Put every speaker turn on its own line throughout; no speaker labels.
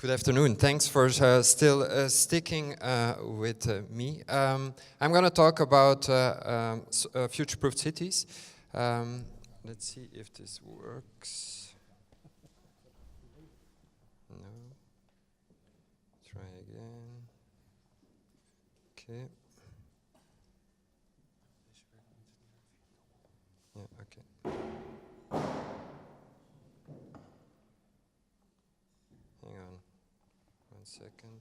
Good afternoon. Thanks for still sticking with me. I'm going to talk about future-proofed cities. Let's see if this works. No. Try again. Okay. Yeah, okay. Hang on. 1 second.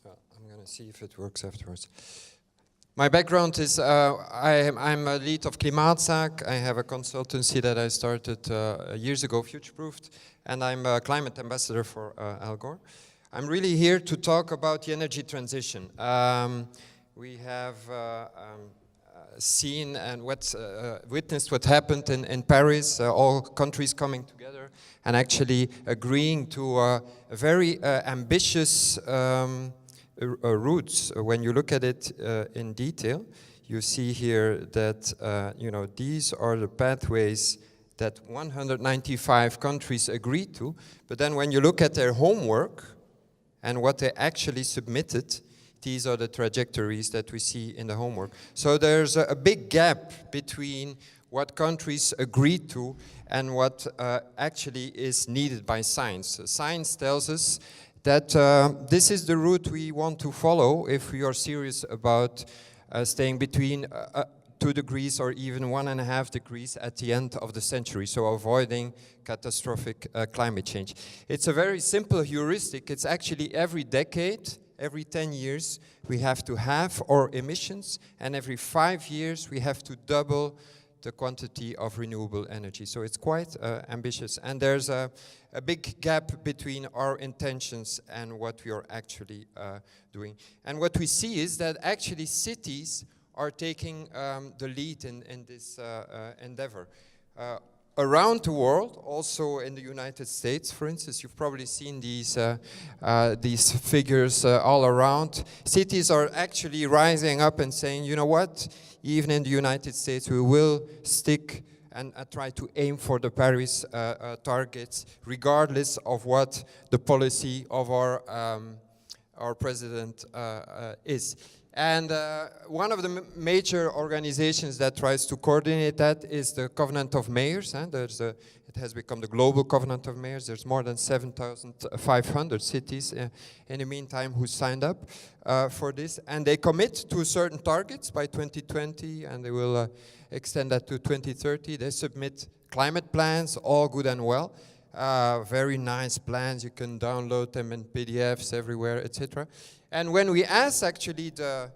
Well, I'm going to see if it works afterwards. My background is I'm a lead of Klimaatzaak. I have a consultancy that I started years ago, FutureProofed, and I'm a climate ambassador for Al Gore. I'm really here to talk about the energy transition. We have seen and witnessed what happened in Paris, all countries coming together and actually agreeing to a very ambitious routes. When you look at it in detail, you see here that these are the pathways that 195 countries agreed to. But then when you look at their homework and what they actually submitted, these are the trajectories that we see in the homework. So there's a big gap between what countries agreed to and what actually is needed by science. Science tells us that this is the route we want to follow if we are serious about staying between 2 degrees or even 1.5 degrees at the end of the century, so avoiding catastrophic climate change. It's a very simple heuristic. It's actually every decade, every 10 years, we have to halve our emissions, and every 5 years, we have to double the quantity of renewable energy. So it's quite ambitious. And there's a big gap between our intentions and what we are actually doing. And what we see is that actually cities are taking the lead in this endeavor. Around the world, also in the United States, for instance, you've probably seen these figures all around. Cities are actually rising up and saying, you know what, even in the United States, we will stick and try to aim for the Paris targets, regardless of what the policy of our president is. And one of the major organizations that tries to coordinate that is the Covenant of Mayors. It has become the Global Covenant of Mayors. There's more than 7,500 cities in the meantime who signed up for this. And they commit to certain targets by 2020, and they will extend that to 2030. They submit climate plans, all good and well. Very nice plans. You can download them in PDFs everywhere, etc. And when we ask actually the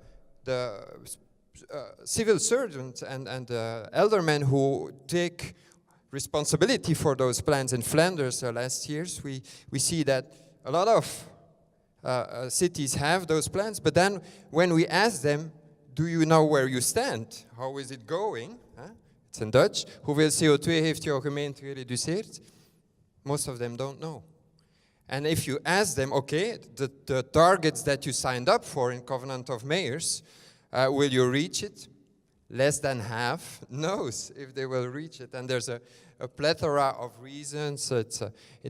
civil servants and the eldermen who take responsibility for those plans in Flanders last years, we see that a lot of cities have those plans. But then when we ask them, do you know where you stand? How is it going? It's in Dutch. Hoeveel CO2 heeft jouw gemeente gereduceerd? Most of them don't know. And if you ask them, okay, the targets that you signed up for in Covenant of Mayors, will you reach it? Less than half knows if they will reach it. And there's a plethora of reasons. It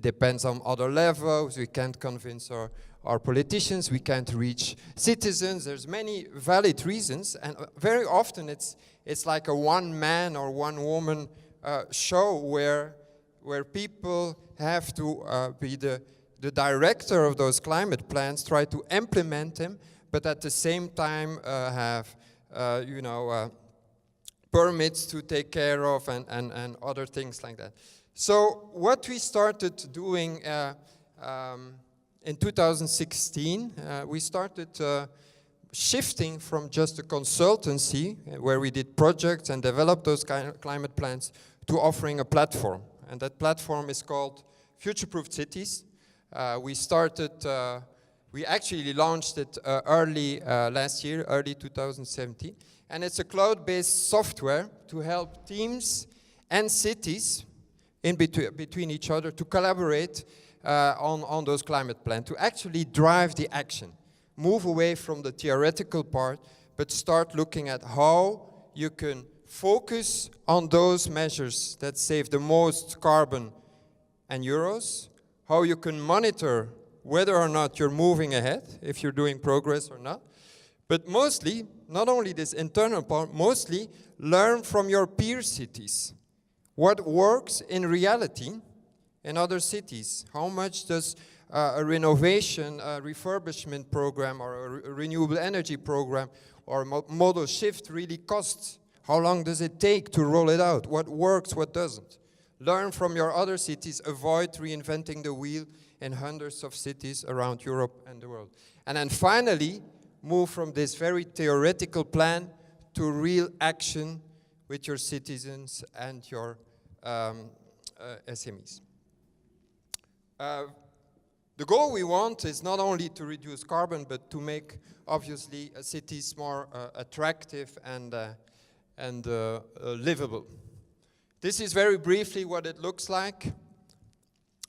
depends on other levels. We can't convince our politicians. We can't reach citizens. There's many valid reasons. And very often it's like a one-man or one-woman show where people have to be the director of those climate plans, try to implement them, but at the same time have, permits to take care of and other things like that. So what we started doing in 2016, we started shifting from just a consultancy where we did projects and developed those climate plans to offering a platform. And that platform is called Future-Proofed Cities. We actually launched it early last year, early 2017. And it's a cloud-based software to help teams and cities in between each other to collaborate on those climate plans, to actually drive the action. Move away from the theoretical part, but start looking at how you can focus on those measures that save the most carbon and euros, how you can monitor whether or not you're moving ahead, if you're doing progress or not. But mostly, not only this internal part, mostly learn from your peer cities. What works in reality in other cities? How much does a renovation, a refurbishment program, or a renewable energy program, or a modal shift really cost? How long does it take to roll it out? What works, what doesn't? Learn from your other cities, avoid reinventing the wheel in hundreds of cities around Europe and the world. And then finally, move from this very theoretical plan to real action with your citizens and your SMEs. The goal we want is not only to reduce carbon, but to make, obviously, cities more attractive and livable. This is very briefly what it looks like.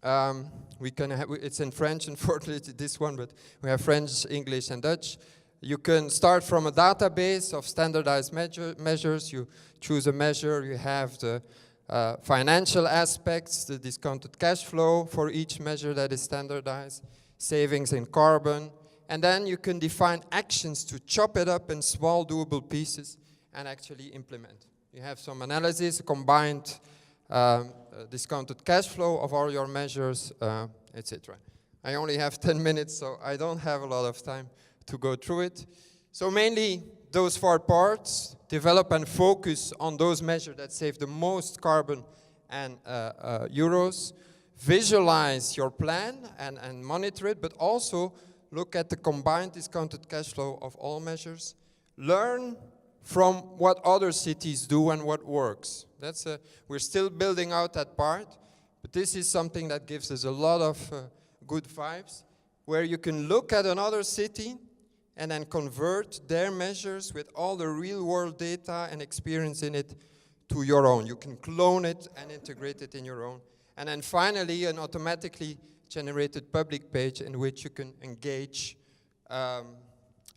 It's in French, unfortunately, this one, but we have French, English, and Dutch. You can start from a database of standardized measures. You choose a measure. You have the financial aspects, the discounted cash flow for each measure that is standardized, savings in carbon, and then you can define actions to chop it up in small doable pieces and actually implement. You have some analysis, combined discounted cash flow of all your measures, etc. I only have 10 minutes, so I don't have a lot of time to go through it. So mainly those 4 parts: develop and focus on those measures that save the most carbon and euros. Visualize your plan and monitor it, but also look at the combined discounted cash flow of all measures. Learn from what other cities do and what works. We're still building out that part, but this is something that gives us a lot of good vibes, where you can look at another city and then convert their measures with all the real-world data and experience in it to your own. You can clone it and integrate it in your own. And then finally, an automatically generated public page in which you can engage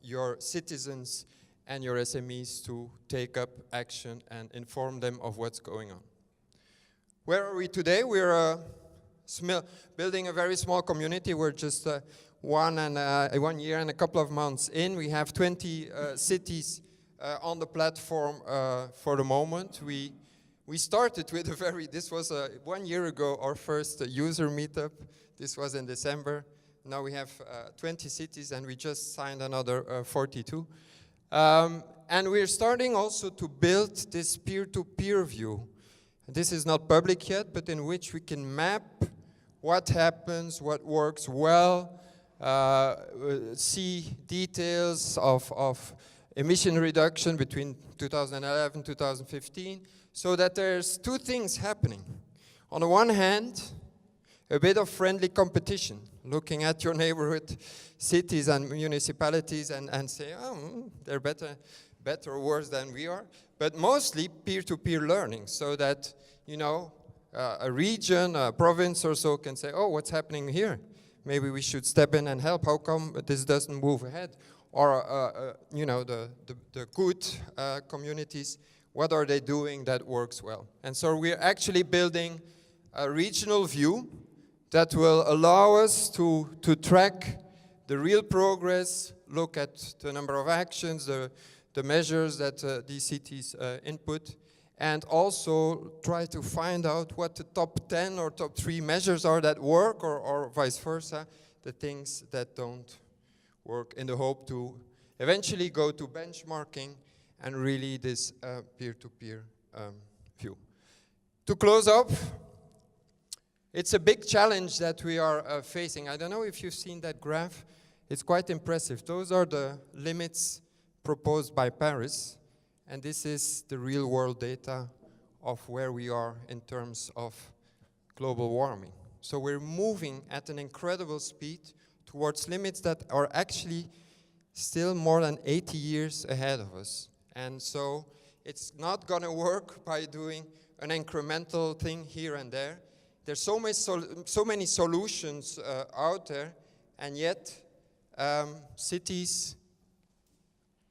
your citizens and your SMEs to take up action and inform them of what's going on. Where are we today? We're building a very small community. We're just 1 year and a couple of months in. We have 20 cities on the platform for the moment. We started with this was 1 year ago, our first user meetup. This was in December. Now we have 20 cities, and we just signed another 42. And we're starting also to build this peer-to-peer view. This is not public yet, but in which we can map what happens, what works well, see details of emission reduction between 2011 and 2015, so that there's 2 things happening. On the one hand, a bit of friendly competition, looking at your neighborhood cities and municipalities and say, oh, they're better or worse than we are. But mostly peer-to-peer learning, so that, a region, a province or so can say, oh, what's happening here? Maybe we should step in and help. How come this doesn't move ahead? Or, the good communities, what are they doing that works well? And so we're actually building a regional view that will allow us to track the real progress, look at the number of actions, the measures that these cities input, and also try to find out what the top 10 or top 3 measures are that work, or vice versa, the things that don't work, in the hope to eventually go to benchmarking and really this peer-to-peer view. To close up, it's a big challenge that we are facing. I don't know if you've seen that graph. It's quite impressive. Those are the limits proposed by Paris, and this is the real-world data of where we are in terms of global warming. So we're moving at an incredible speed towards limits that are actually still more than 80 years ahead of us. And so it's not going to work by doing an incremental thing here and there. There's so many solutions out there, and yet cities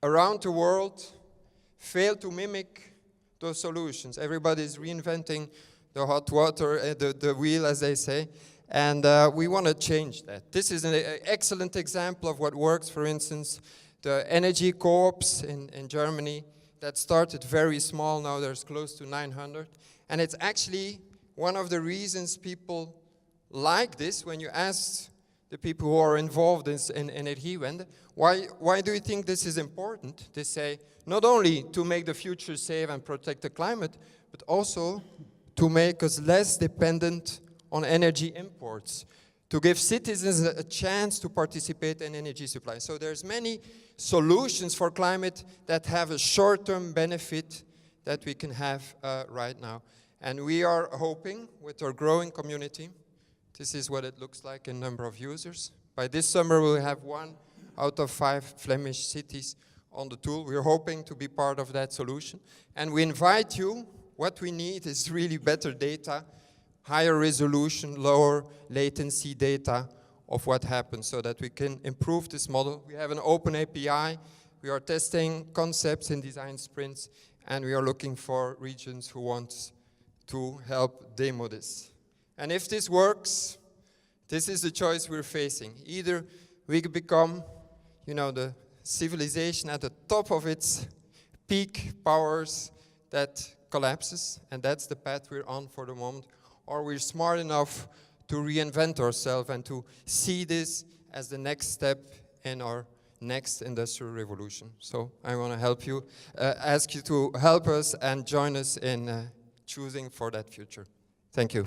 around the world fail to mimic those solutions. Everybody's reinventing the hot water, the wheel, as they say. And we want to change that. This is an excellent example of what works. For instance, the energy co-ops in Germany that started very small. Now there's close to 900. And it's actually one of the reasons people like this. When you ask the people who are involved in Energiewende, why do you think this is important? They say, not only to make the future safe and protect the climate, but also to make us less dependent on energy imports, to give citizens a chance to participate in energy supply. So there's many solutions for climate that have a short-term benefit that we can have right now. And we are hoping, with our growing community, this is what it looks like in number of users. By this summer, we'll have 1 out of 5 Flemish cities on the tool. We're hoping to be part of that solution. And we invite you. What we need is really better data, higher resolution, lower latency data of what happens so that we can improve this model. We have an open API. We are testing concepts in design sprints, and we are looking for regions who want to help demo this. And if this works, this is the choice we're facing. Either we could become, the civilization at the top of its peak powers that collapses, and that's the path we're on for the moment, or we're smart enough to reinvent ourselves and to see this as the next step in our next industrial revolution. So I want to help you, ask you to help us and join us in choosing for that future. Thank you.